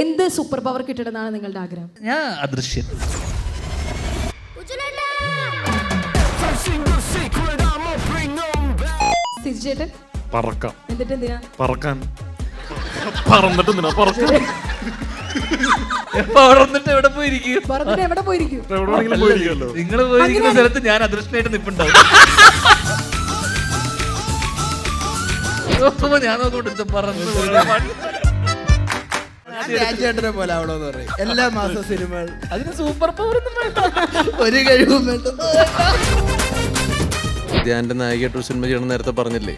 എന്ത് super power കിട്ടണമെന്നാണ് നിങ്ങളുടെ ആഗ്രഹം? ഞാൻ അദൃശ്യൻ. സിജു ചേട്ടൻ പറക്കാം. എന്നിട്ട് എന്തിനാ പറക്കാൻ പറന്നിട്ട് പറന്നിട്ട് എവിടെ പോയിരിക്കും? പറഞ്ഞിട്ട് എവിടെ പോയിരിക്കും? പോയിരിക്കുമല്ലോ. നിങ്ങൾ പോയിരിക്കുന്ന സ്ഥലത്ത് ഞാൻ അദൃശ്യനായിട്ട് നിൽപ്പുണ്ടാവും. ഞാൻ നോക്കോട്ട് പറഞ്ഞു ചേട്ടനെ പോലെ ആവണമെന്ന് പറയും. എല്ലാ മാസ സിനിമകൾ അതിന് സൂപ്പർ പവർ ഒന്നും വേണ്ട, ഒരു കഴിവും വേണ്ട. ധ്യാന്റെ നായികയായിട്ടൊരു സിനിമ ചെയ്യണം നേരത്തെ പറഞ്ഞില്ലേ?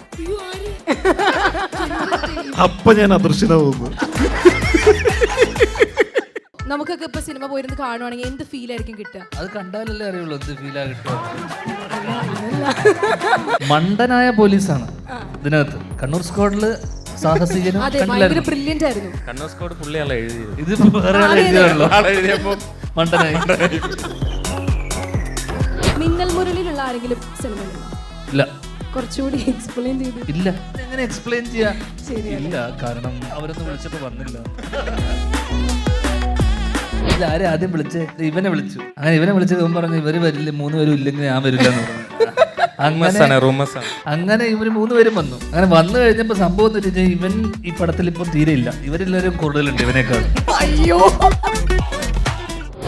അപ്പൊ ഞാൻ അദൃശ്യനാവുന്നു. നമുക്കൊക്കെ ഇപ്പൊ സിനിമ പോയിരുന്ന് കാണുവാണെങ്കിൽ എന്ത് ഫീൽ ആയിരിക്കും കിട്ടുക? അത് കണ്ടാലല്ലേ അറിയുള്ളൂ എന്ത് ഫീലാ കിട്ടുക. മണ്ടനായ പോലീസാണ് ഇതിനകത്ത്. കണ്ണൂർ സ്ക്വാഡില് സാഹസികനും ബ്രില്യന്റ് ആയിരുന്നു. കണ്ണൂർ സ്ക്വാഡ് പുള്ളിയാളെ എഴുതിയത്. ഇത് വേറെ എഴുതിയതാണല്ലോ. മണ്ടനായി. മിന്നൽ മുരളിയിലുള്ള ആരെങ്കിലും സിനിമയിലുണ്ടോ? ഇല്ല. കുറച്ചുകൂടി എക്സ്പ്ലെയിൻ ചെയ്തു. ഇല്ല, എങ്ങനെ എക്സ്പ്ലെയിൻ ചെയ്യാ? ശരിയല്ല. ഇല്ല, കാരണം അവരൊന്നും വിളിച്ചപ്പോ വന്നില്ല. ആരെ ആദ്യം വിളിച്ചേ? ഇവനെ വിളിച്ചു. അങ്ങനെ ഇവനെ വിളിച്ചത് ഇവൻ പറഞ്ഞു ഇവര് വരില്ല, 3 പേരും ഇല്ലെങ്കിൽ ഞാൻ വരില്ല എന്ന് പറഞ്ഞു. അങ്ങനെ ഇവര് 3 പേരും വന്നു. അങ്ങനെ വന്നു കഴിഞ്ഞപ്പോ സംഭവം എന്ന് വെച്ചാൽ ഇവൻ ഈ പടത്തിൽ ഇപ്പം തീരെ ഇല്ല. ഇവരെല്ലാവരും കൂടുതലുണ്ട് ഇവനേക്കാൾ. അയ്യോ,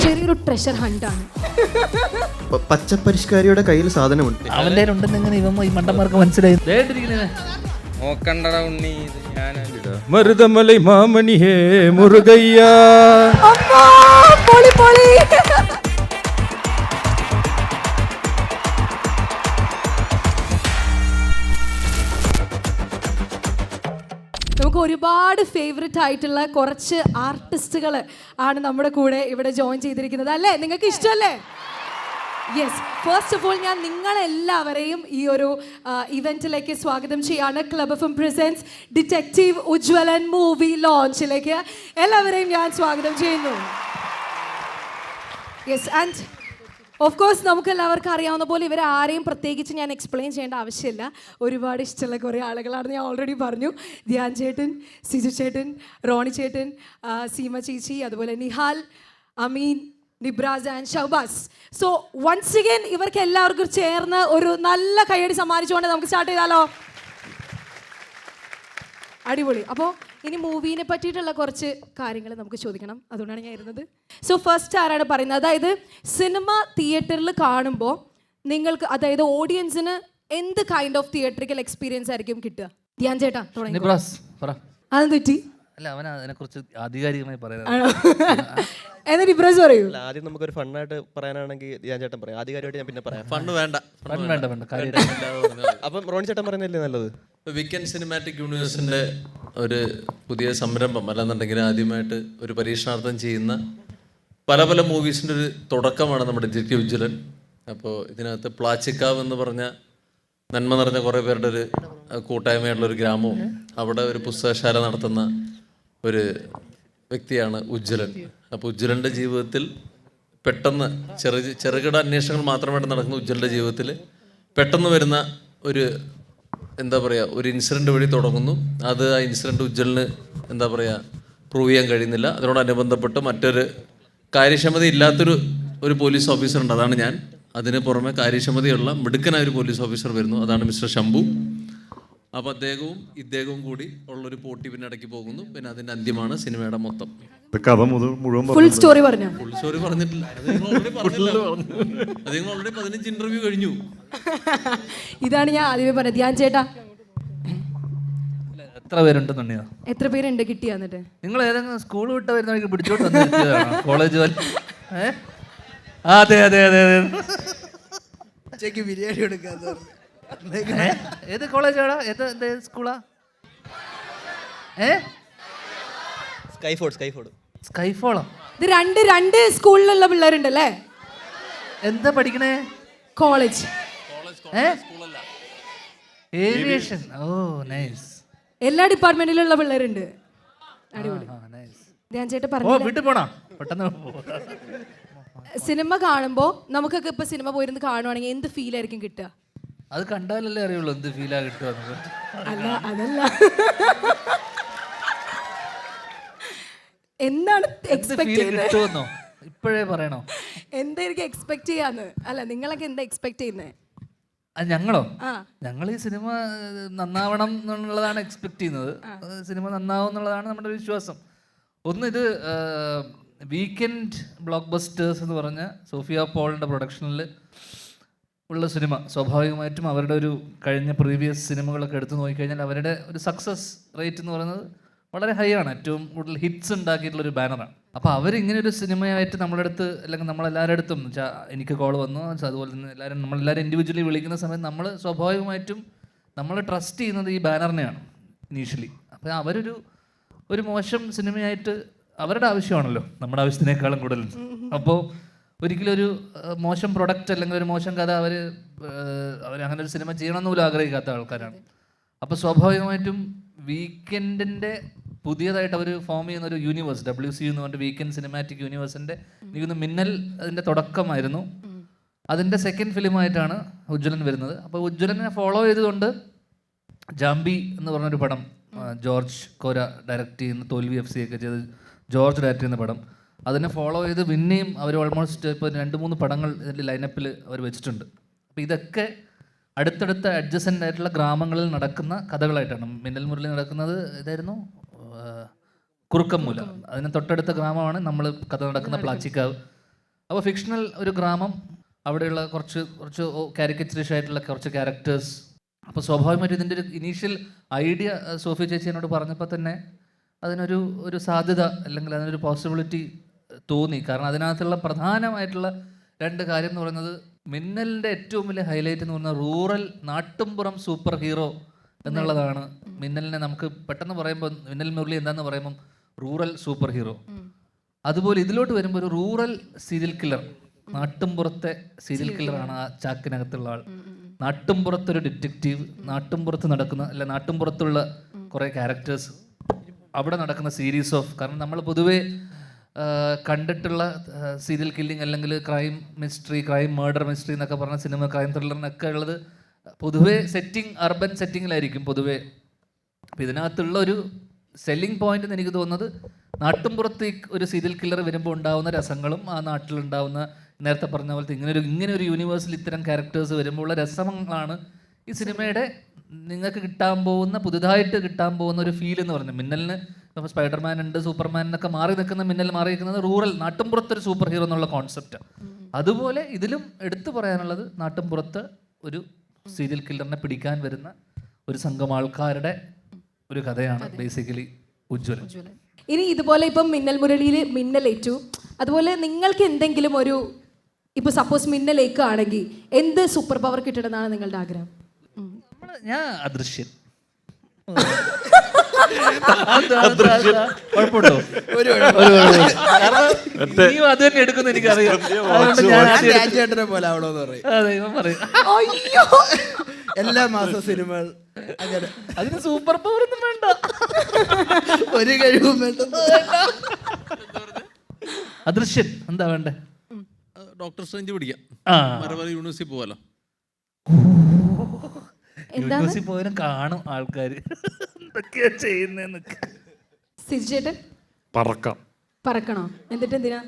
ചെറിയൊരു ട്രഷർ ഹണ്ടാണ്. പച്ചപ്പരിഷ്കാരിയുടെ കയ്യിൽ സാധനമുണ്ട്. അവന്റെ ഉണ്ടെന്ന് എങ്ങനെ ഇവൻ ഈ മണ്ടന്മാർക്ക് മനസ്സിലായി? നോക്കണ്ടടാ ഉണ്ണി, മരുതമലൈ മാമണി ഹേ മുരുകയ്യ. പൊളി പൊളി. നമുക്ക് ഒരുപാട് ഫേവറേറ്റ് ആയിട്ടുള്ള കുറച്ച് ആർട്ടിസ്റ്റുകൾ ആണ് നമ്മുടെ കൂടെ ഇവിടെ ജോയിൻ ചെയ്തിരിക്കുന്നത് അല്ലേ? നിങ്ങൾക്ക് ഇഷ്ടമല്ലേ? യെസ്, ഫസ്റ്റ് ഓഫ് ഓൾ ഞാൻ നിങ്ങളെല്ലാവരെയും ഈ ഒരു ഇവൻറ്റിലേക്ക് സ്വാഗതം ചെയ്യാണ്. Club FM presents detective Ujwalan movie ലോഞ്ചിലേക്ക് എല്ലാവരെയും ഞാൻ സ്വാഗതം ചെയ്യുന്നു. യെസ്, ആൻഡ് ഓഫ് കോഴ്സ് നമുക്ക് എല്ലാവർക്കും അറിയാവുന്ന പോലെ ഇവരെ ആരെയും പ്രത്യേകിച്ച് ഞാൻ എക്സ്പ്ലെയിൻ ചെയ്യേണ്ട ആവശ്യമില്ല. ഒരുപാട് ഇഷ്ടമുള്ള കുറേ ആളുകളാണെന്ന് ഞാൻ ഓൾറെഡി പറഞ്ഞു. ധ്യാൻ ചേട്ടൻ, സിജു ചേട്ടൻ, റോണി ചേട്ടൻ, സീമ ചേച്ചി, അതുപോലെ Nihal, Ameen, Nibras and Shahabaz. So once again ഇവർക്ക് എല്ലാവർക്കും ചേർന്ന് ഒരു നല്ല കയ്യടി സമ്മാനിച്ചുകൊണ്ട് നമുക്ക് സ്റ്റാർട്ട് ചെയ്താലോ? അടിപൊളി. അപ്പോൾ ഇനി മൂവീനെ പറ്റിയിട്ടുള്ള കുറച്ച് കാര്യങ്ങൾ നമുക്ക് ചോദിക്കണം. അതുകൊണ്ടാണ് ഞാൻ ഇരുന്നത്. സോ ഫസ്റ്റ് ആരാണ് പറയുന്നത്? അതായത് സിനിമ തിയേറ്ററിൽ കാണുമ്പോൾ നിങ്ങൾക്ക്, അതായത് ഓഡിയൻസിന് എന്ത് കൈൻഡ് ഓഫ് തിയേറ്ററിക്കൽ എക്സ്പീരിയൻസ് ആയിരിക്കും കിട്ടുക? ധ്യാൻ ചേട്ടാ തുടങ്ങി. അതെന്ത് പറ്റി? അല്ല, അവൻ അതിനെ കുറിച്ച് ആധികാരികമായി പറയുന്നത്. എന്നിട്ട് ഇബ്രാസ് പറയൂ. ആദ്യം നമുക്കൊരു ഫണ്ണായിട്ട് പറയാനാണെങ്കിൽ ഞാൻ ചേട്ടൻ പറയാം. ആധികാരികമായിട്ട് ഞാൻ പിന്നെ പറയാം. ഫണ്ട് വേണ്ട. അപ്പം റോണി ചേട്ടൻ പറയുന്നല്ലേ നല്ലത്? വീക്കെൻഡ് സിനിമാറ്റിക് യൂണിവേഴ്സിന്റെ ഒരു പുതിയ സംരംഭം, അല്ലെന്നുണ്ടെങ്കിൽ ആദ്യമായിട്ട് ഒരു പരീക്ഷണാർത്ഥം ചെയ്യുന്ന പല പല മൂവീസിൻ്റെ ഒരു തുടക്കമാണ് നമ്മുടെ ഡിറ്റക്റ്റീവ് ഉജ്വലൻ. അപ്പോൾ ഇതിനകത്ത് പ്ലാച്ചിക്കാവ് എന്ന് പറഞ്ഞ നന്മ നിറഞ്ഞ കുറേ പേരുടെ ഒരു കൂട്ടായ്മയുള്ളൊരു ഗ്രാമവും അവിടെ ഒരു പുസ്തകശാല നടത്തുന്ന ഒരു വ്യക്തിയാണ് ഉജ്വലൻ. അപ്പോൾ ഉജ്വലൻ്റെ ജീവിതത്തിൽ പെട്ടെന്ന് ചെറുകിട അന്വേഷണങ്ങൾ മാത്രമായിട്ട് നടക്കുന്ന ഉജ്വലൻ്റെ ജീവിതത്തിൽ പെട്ടെന്ന് വരുന്ന ഒരു എന്താ പറയുക, ഒരു ഇൻസിഡൻറ്റ് വഴി തുടങ്ങുന്നു. അത് ആ ഇൻസിഡൻറ്റ് ഉജ്വലിന് എന്താ പറയുക പ്രൂവ് ചെയ്യാൻ കഴിയുന്നില്ല. അതിനോടനുബന്ധപ്പെട്ട് മറ്റൊരു കാര്യക്ഷമത ഇല്ലാത്തൊരു പോലീസ് ഓഫീസർ ഉണ്ട്, അതാണ് ഞാൻ. അതിന് പുറമെ കാര്യക്ഷമതയുള്ള മിടുക്കനായ ഒരു പോലീസ് ഓഫീസർ വരുന്നു, അതാണ് മിസ്റ്റർ ശംഭു. അപ്പോൾ ഇദ്ദേഹവും കൂടി ഉള്ളൊരു പോട്ടി പിന്നെ ഇടയ്ക്ക് പോകുന്നു. പിന്നെ അതിൻ്റെ അന്ത്യമാണ് സിനിമയുടെ മൊത്തം. കഥ മുഴുവൻ ഫുൾ സ്റ്റോറി പറഞ്ഞു. ഫുൾ സ്റ്റോറി പറഞ്ഞിട്ടില്ല, അത് നിങ്ങൾ ഓൾറെഡി 15 ഇന്റർവ്യൂ കഴിഞ്ഞു. ഇതാണ് ഞാൻ ആദ്യമേ പറഞ്ഞത്. ധ്യാൻ ചേട്ടാ എത്ര പേരുണ്ടെന്നുണ്ടെയോ? എത്ര പേരുണ്ട് കിട്ടിയ? എന്നിട്ട് നിങ്ങൾ ഏതെങ്കിലും സ്കൂൾ വിട്ട് വരുന്ന പിടിച്ചോട്ട് വന്നിരിക്കുകയാണോ? കോളേജ് അതെ അതെ അതെ അതെ. ഉച്ചയ്ക്ക് ബിരിയാണി എടുക്കാന്ന് പറഞ്ഞു. ഏത് കോളേജാടാ? ഏത് സ്കൂളാ? സ്കൈഫോളോ? ഇത് രണ്ട് സ്കൂളിലുള്ള പിള്ളേരുണ്ടല്ലേ? എന്താ പഠിക്കണേ? College aviation. Oh nice. എല്ലാ ഡിപ്പാർട്ട്മെന്റിലുള്ള പിള്ളേരുണ്ട്. അടിപൊളി. ധ്യാൻ ചേട്ടൻ പറഞ്ഞു വീട്ടിൽ പോണോ? പെട്ടെന്ന് സിനിമ കാണുമ്പോൾ നമുക്കൊക്കെ ഇപ്പൊ സിനിമ പോയിരുന്ന് കാണുവാണെങ്കിൽ എന്ത് ഫീൽ ആയിരിക്കും കിട്ടുക? അത് കണ്ടാലല്ലേ അറിയുള്ളൂ എന്ത് ഫീലാ കിട്ടുക. അല്ല, അതല്ല. എന്താണ് എക്സ്പെക്ട് ഫീൽ ചെയ്യുന്നത്? കിട്ടുമെന്നോ ഇപ്പോഴേ പറയണോ? എന്തായിരിക്കും എക്സ്പെക്ട് ചെയ്യാന്ന്? അല്ല, നിങ്ങളൊക്കെ എന്താ എക്സ്പെക്ട് ചെയ്യുന്നത്? ഞങ്ങളോ? ആ, ഞങ്ങൾ ഈ സിനിമ നന്നാവണം എന്നുള്ളതാണ് എക്സ്പെക്ട് ചെയ്യുന്നത്. സിനിമ നന്നാവും എന്നുള്ളതാണ് നമ്മുടെ വിശ്വാസം. ഒന്ന്, ഇത് വീക്കെൻഡ് ബ്ലോക്ക് ബസ്റ്റേഴ്സ് എന്ന് പറഞ്ഞ സോഫിയ പോളിൻ്റെ പ്രൊഡക്ഷനിൽ ഉള്ള സിനിമ. സ്വാഭാവികമായിട്ടും അവരുടെ ഒരു കഴിഞ്ഞ പ്രീവിയസ് സിനിമകളൊക്കെ എടുത്തു നോക്കിക്കഴിഞ്ഞാൽ അവരുടെ ഒരു സക്സസ് റേറ്റ് എന്ന് പറയുന്നത് വളരെ ഹൈ ആണ്. ഏറ്റവും കൂടുതൽ ഹിറ്റ്സ് ഉണ്ടാക്കിയിട്ടുള്ളൊരു ബാനറാണ്. അപ്പോൾ അവരിങ്ങനെ ഒരു സിനിമയായിട്ട് നമ്മുടെ അടുത്ത്, അല്ലെങ്കിൽ നമ്മളെല്ലാവരുടെ അടുത്തും എനിക്ക് കോൾ വന്നു, അതുപോലെ തന്നെ നമ്മളെല്ലാവരും ഇൻഡിവിജ്വലി വിളിക്കുന്ന സമയത്ത് നമ്മൾ സ്വാഭാവികമായിട്ടും നമ്മൾ ട്രസ്റ്റ് ചെയ്യുന്നത് ഈ ബാനറിനെയാണ് ഇനീഷ്യലി. അപ്പോൾ അവരൊരു മോശം സിനിമയായിട്ട് അവരുടെ ആവശ്യമാണല്ലോ നമ്മുടെ ആവശ്യത്തിനേക്കാളും കൂടുതൽ. അപ്പോൾ ഒരിക്കലും ഒരു മോശം പ്രൊഡക്റ്റ് അല്ലെങ്കിൽ ഒരു മോശം കഥ അവരങ്ങനെ ഒരു സിനിമ ചെയ്യണമെന്ന് പോലും ആഗ്രഹിക്കാത്ത ആൾക്കാരാണ്. അപ്പോൾ സ്വാഭാവികമായിട്ടും വീക്കെൻഡിൻ്റെ പുതിയതായിട്ട് അവർ ഫോം ചെയ്യുന്ന ഒരു യൂണിവേഴ്സ്, WC എന്ന് പറഞ്ഞിട്ട് വീക്കെൻഡ് സിനിമാറ്റിക് യൂണിവേഴ്സിൻ്റെ എനിക്കൊന്ന് മിന്നൽ അതിൻ്റെ തുടക്കമായിരുന്നു. അതിൻ്റെ സെക്കൻഡ് ഫിലിമായിട്ടാണ് ഉജ്ജ്വലൻ വരുന്നത്. അപ്പോൾ ഉജ്ജ്വലനെ ഫോളോ ചെയ്തുകൊണ്ട് ജാംബി എന്ന് പറഞ്ഞൊരു പടം ജോർജ് കോര ഡയറക്റ്റ് ചെയ്യുന്ന, തോൽവി FC ഒക്കെ ചെയ്ത് ജോർജ് ഡയറക്റ്റ് ചെയ്യുന്ന പടം, അതിനെ ഫോളോ ചെയ്ത് പിന്നെയും അവർ ഓൾമോസ്റ്റ് ഇപ്പോൾ 2-3 പടങ്ങൾ ഇതിൻ്റെ ലൈനപ്പിൽ അവർ വെച്ചിട്ടുണ്ട്. അപ്പോൾ ഇതൊക്കെ അടുത്തടുത്ത അഡ്ജസൻ്റ് ആയിട്ടുള്ള ഗ്രാമങ്ങളിൽ നടക്കുന്ന കഥകളായിട്ടാണ്. മിന്നൽ മുരളി നടക്കുന്നത് ഇതായിരുന്നു കുറുക്കമ്മൂല, അതിന് തൊട്ടടുത്ത ഗ്രാമമാണ് നമ്മൾ കഥ നടക്കുന്ന പ്ലാച്ചിക്കാവ്. അപ്പോൾ ഫിക്ഷണൽ ഒരു ഗ്രാമം, അവിടെയുള്ള കുറച്ച് കാരിക്കച്ചറിഷ് ആയിട്ടുള്ള കുറച്ച് ക്യാരക്ടേഴ്സ്. അപ്പോൾ സ്വാഭാവികമായിട്ടും ഇതിൻ്റെ ഒരു ഇനീഷ്യൽ ഐഡിയ സോഫിയ ചേച്ചി എന്നോട് പറഞ്ഞപ്പോൾ തന്നെ അതിനൊരു സാധ്യത അല്ലെങ്കിൽ അതിനൊരു പോസിബിലിറ്റി തോന്നി. കാരണം അതിനകത്തുള്ള പ്രധാനമായിട്ടുള്ള 2 കാര്യം എന്ന് പറയുന്നത്, മിന്നലിൻ്റെ ഏറ്റവും വലിയ ഹൈലൈറ്റ് എന്ന് പറയുന്നത് റൂറൽ നാട്ടുംപുറം സൂപ്പർ ഹീറോ എന്നുള്ളതാണ്. മിന്നലിനെ നമുക്ക് പെട്ടെന്ന് പറയുമ്പോൾ മിന്നൽ മുരളി എന്താന്ന് പറയുമ്പം റൂറൽ സൂപ്പർ ഹീറോ. അതുപോലെ ഇതിലോട്ട് വരുമ്പോൾ ഒരു റൂറൽ സീരിയൽ കില്ലർ, നാട്ടുംപുറത്തെ സീരിയൽ കില്ലറാണ് ആ ചാക്കിനകത്തുള്ള ആൾ. നാട്ടുംപുറത്തൊരു ഡിറ്റക്റ്റീവ്, നാട്ടുംപുറത്ത് നടക്കുന്ന നാട്ടുംപുറത്തുള്ള കുറേ ക്യാരക്ടേഴ്സ്, അവിടെ നടക്കുന്ന സീരീസ് ഓഫ്, കാരണം നമ്മൾ പൊതുവേ കണ്ടിട്ടുള്ള സീരിയൽ കില്ലിങ് അല്ലെങ്കിൽ crime mystery, crime murder mystery എന്നൊക്കെ പറഞ്ഞ സിനിമ, ക്രൈം ത്രില്ലറിനൊക്കെ ഉള്ളത് പൊതുവേ അർബൻ സെറ്റിങ്ങിലായിരിക്കും പൊതുവേ. അപ്പോൾ ഇതിനകത്തുള്ള ഒരു സെല്ലിംഗ് പോയിന്റ് എന്ന് എനിക്ക് തോന്നുന്നത്, നാട്ടുംപുറത്ത് ഒരു സീരിയൽ കില്ലർ വരുമ്പോൾ ഉണ്ടാകുന്ന രസങ്ങളും ആ നാട്ടിലുണ്ടാകുന്ന, നേരത്തെ പറഞ്ഞ പോലത്തെ ഇങ്ങനെ ഒരു യൂണിവേഴ്സിൽ ഇത്തരം ക്യാരക്ടേഴ്സ് വരുമ്പോൾ ഉള്ള രസങ്ങളാണ് ഈ സിനിമയുടെ നിങ്ങൾക്ക് പുതുതായിട്ട് കിട്ടാൻ പോകുന്ന ഒരു ഫീൽ എന്ന് പറയുന്നത്. മിന്നലിന് ഇപ്പോൾ സ്പൈഡർമാൻ ഉണ്ട്, സൂപ്പർമാൻ എന്നൊക്കെ മാറി നിൽക്കുന്ന മിന്നൽ മാറി നിൽക്കുന്നത് റൂറൽ നാട്ടുംപുറത്തൊരു സൂപ്പർ ഹീറോ എന്നുള്ള കോൺസെപ്റ്റ്. അതുപോലെ ഇതിലും എടുത്തു പറയാനുള്ളത് നാട്ടുംപുറത്ത് ഒരു സീരിയൽ കില്ലറിനെ പിടിക്കാൻ വരുന്ന ഒരു സംഘം ആൾക്കാരുടെ ഒരു കഥയാണ് ബേസിക്കലി ഉജ്ജ്വലൻ. ഇനി ഇതുപോലെ ഇപ്പം മിന്നൽ മുരളിയിൽ മിന്നലേറ്റു, അതുപോലെ നിങ്ങൾക്ക് എന്തെങ്കിലും ഇപ്പോൾ സപ്പോസ് മിന്നലേക്കുകയാണെങ്കിൽ എന്ത് സൂപ്പർ പവർ കിട്ടണമെന്നാണ് നിങ്ങളുടെ ആഗ്രഹം? ഞാൻ അദൃശ്യൻ. കുഴപ്പമുണ്ടോ? നീ അത് തന്നെ എടുക്കുന്ന എനിക്കറിയാം. ചേട്ടനെ പോലെ ആവണോന്ന് പറയും. അതെ, ഇവൻ പറയും അയ്യോ, എല്ലാ മാസവും സിനിമകൾ അങ്ങനെ. അതിന് സൂപ്പർ പവർ ഒന്നും വേണ്ട, ഒരു കഴിവും വേണ്ട. അദൃശ്യൻ എന്താ വേണ്ടേ? ഡോക്ടർ സ്ട്രേഞ്ച് പിടിക്കാം, മരവര യൂണിവേഴ്സിറ്റി പോവാലോ. യൂണിവേഴ്സിറ്റി പോയാലും കാണും ആൾക്കാർ എന്തൊക്കെയാ ചെയ്യുന്നേന്നൊക്കെ. സിജുചേട്ടൻ പറക്കണോ? എന്നിട്ട് എന്തിനാ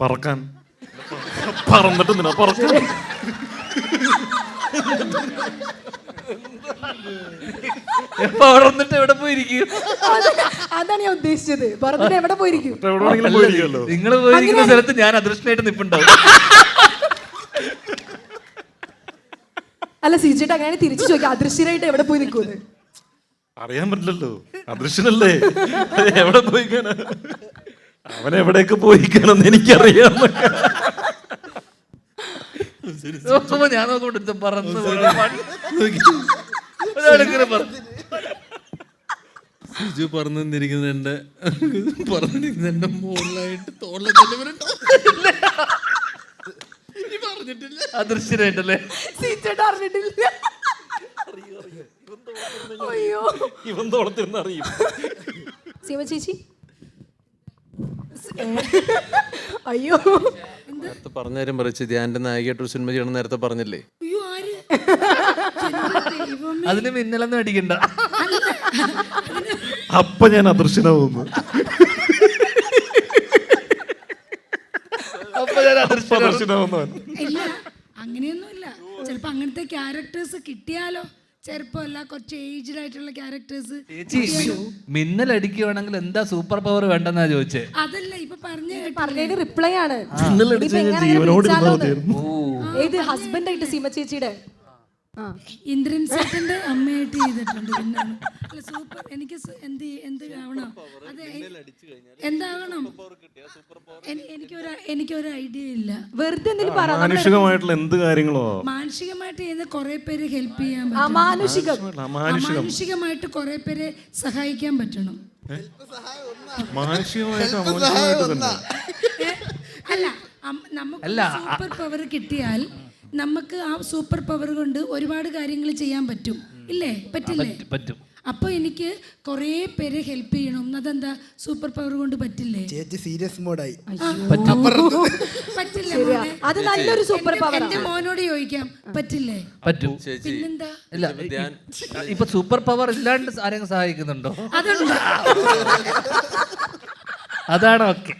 പറക്കാൻ? പറന്നിട്ടെന്തിനാ പറക്കാൻ? എപ്പോ അവിടെ വന്നിട്ട് എവിടെ പോയിരിക്കും? അതാണ് ഞാൻ ഉദ്ദേശിച്ചത്. പറഞ്ഞിട്ട് എവിടെ പോയിരിക്കും? എവിടെയെങ്കിലും പോയിരിക്കുമല്ലോ. നിങ്ങൾ പോയിരിക്കുന്ന സ്ഥലത്ത് ഞാൻ അദൃശ്യനായിട്ട് നിൽപ്പുണ്ടാവും. അല്ല സിജുചേട്ടൻ അങ്ങനെ തിരിച്ചു ചോദിക്കാം, അദൃശ്യനായിട്ട് എവിടെ പോയി നിൽക്കുമെന്ന് അറിയാൻ പറ്റില്ലല്ലോ, അദൃശ്യനല്ലേ, എവിടെ പോയിക്കാനാ? അവൻ എവിടെയൊക്കെ പോയിക്കാണെന്ന് എനിക്കറിയാം. ഞാൻ നോക്കുന്നുണ്ട് പറന്ന് സിജു പറന്നിരിക്കുന്നതിന്റെ മുകളിലായിട്ട് അദൃശ്യനായിട്ടല്ലേ? സിജുചേട്ടൻ അറിഞ്ഞിട്ടില്ല. അയ്യോ, ഇവൻ തോളത്തിരുന്ന് അറിയും. സീമ ചേച്ചി, അയ്യോ നേരത്തെ പറഞ്ഞ കാര്യം പറയിച്ച് ധ്യാന്റെ നായികയായിട്ടൊരു സിനിമ ചെയ്യണം നേരത്തെ പറഞ്ഞില്ലേ? അതിന് മിന്നലൊന്നും അടിക്കണ്ട. അപ്പൊ ഞാൻ അദൃശ്യനാവുന്നു. അദൃശ്യനാവുന്നവൻ. ഇല്ല അങ്ങനെയൊന്നുമില്ല. ചിലപ്പോ അങ്ങനത്തെ ക്യാരക്ടേഴ്സ് കിട്ടിയാലോ. ചെറുപ്പമല്ല, കുറച്ച് ഏജ്ഡ് ആയിട്ടുള്ള ക്യാരക്ടേഴ്സ്. ചേച്ചി മിന്നൽ അടിക്കുവാണെങ്കിൽ എന്താ സൂപ്പർ പവർ വേണ്ടെന്നാ ചോദിച്ചേ. അതല്ല ഇപ്പൊ പറഞ്ഞതിന് റിപ്ലൈ ആണ്. മിന്നലടിച്ച് ഇനിയിപ്പോ കഴിഞ്ഞാൽ എങ്ങനെ ജീവനോട് ഇരുന്നാ വിളിച്ചാലോന്ന്. മതിയായിരുന്നു. ഏത് ഹസ്ബൻഡ് ആയിട്ട് സീമ ചേച്ചിയുടെ ഇന്ദ്രൻ ചേട്ടന്റെ അമ്മയായിട്ട് ചെയ്തിട്ടുണ്ട്. പിന്നെ അല്ല സൂപ്പർ. എനിക്ക് എന്ത് ആവണം, അതെ എന്താകണം, എനിക്കൊരു ഐഡിയ ഇല്ല. വെറുതെ എന്തെങ്കിലും പറ. മാനുഷികമായിട്ടുള്ള എന്ത് കാര്യങ്ങളോ മാനസികമായിട്ട് ചെയ്യുന്ന കുറെ പേര് ഹെൽപ്പ് ചെയ്യാൻ മാനുഷികമായിട്ട് കുറെ പേരെ സഹായിക്കാൻ പറ്റണം. മാനുഷികമായിട്ട് അല്ല നമുക്ക് സൂപ്പർ പവർ കിട്ടിയാൽ നമുക്ക് ആ സൂപ്പർ പവർ കൊണ്ട് ഒരുപാട് കാര്യങ്ങൾ ചെയ്യാൻ പറ്റും. ഇല്ലേ? പറ്റില്ലേ? പറ്റും. അപ്പൊ എനിക്ക് കുറേ പേരെ ഹെൽപ്പ് ചെയ്യണം. അതെന്താ സൂപ്പർ പവർ കൊണ്ട് പറ്റില്ലേ? ചേച്ചി സീരിയസ് മോഡായി. പറ്റില്ല. അത് നല്ലൊരു സൂപ്പർ പവർ. എന്റെ മോനോട് ചോദിക്കാം, പറ്റില്ലേ? പറ്റും. പിന്നെന്താ? ഇല്ല ഇപ്പൊ സൂപ്പർ പവർ ഇല്ലാണ്ട് ആരെങ്കിലും സഹായിക്കുന്നുണ്ടോ? അതുണ്ട്. അതാണ് ഓക്കെ.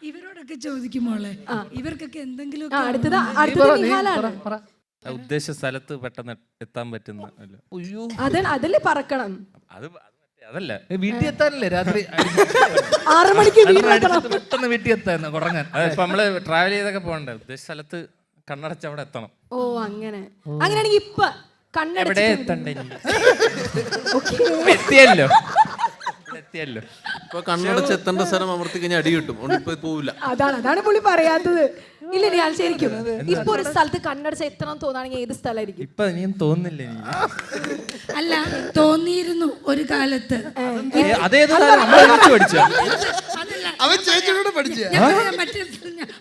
ഇവരോടൊക്കെ ചോദിക്കുമോളെ, ഇവർക്കൊക്കെ എന്തെങ്കിലും ഉദ്ദേശ സ്ഥലത്ത് പെട്ടെന്ന് എത്താൻ പറ്റുന്ന അതല്ലേ പറക്കണം. അതല്ല വീട്ടിൽ എത്താനല്ലേ രാത്രി 6 മണിക്ക് പെട്ടെന്ന് വീട്ടിൽ എത്താൻ തുടങ്ങാൻ. അതിപ്പോ നമ്മള് ട്രാവൽ ചെയ്തൊക്കെ പോകണ്ടേ, ഉദ്ദേശ സ്ഥലത്ത് കണ്ണടച്ച് അവിടെ എത്തണം. ഓ അങ്ങനെ. അങ്ങനെയാണെങ്കിൽ ഇപ്പൊ എവിടെ എത്തണ്ടേ? എത്തിയല്ലോ. ഇപ്പൊ കണ്ണടച്ച് എത്തേണ്ട സ്ഥലം അമർത്തി കഴിഞ്ഞാൽ അടി കിട്ടും. ഇപ്പൊ പോവില്ല. അതാണ് പുള്ളി പറയാത്തത്. ഇല്ല ഞാൻ ശരിക്കും ഇപ്പൊ ഒരു സ്ഥലത്ത് കണ്ണടച്ച് എത്തണം തോന്നുകയാണെങ്കിൽ ഏത് സ്ഥലമായിരിക്കും? ഇപ്പൊ ഇനിയും തോന്നുന്നില്ല. അല്ല, തോന്നിയിരുന്നു ഒരു കാലത്ത്. അവൻ ചേച്ചിയോട് പഠിച്ച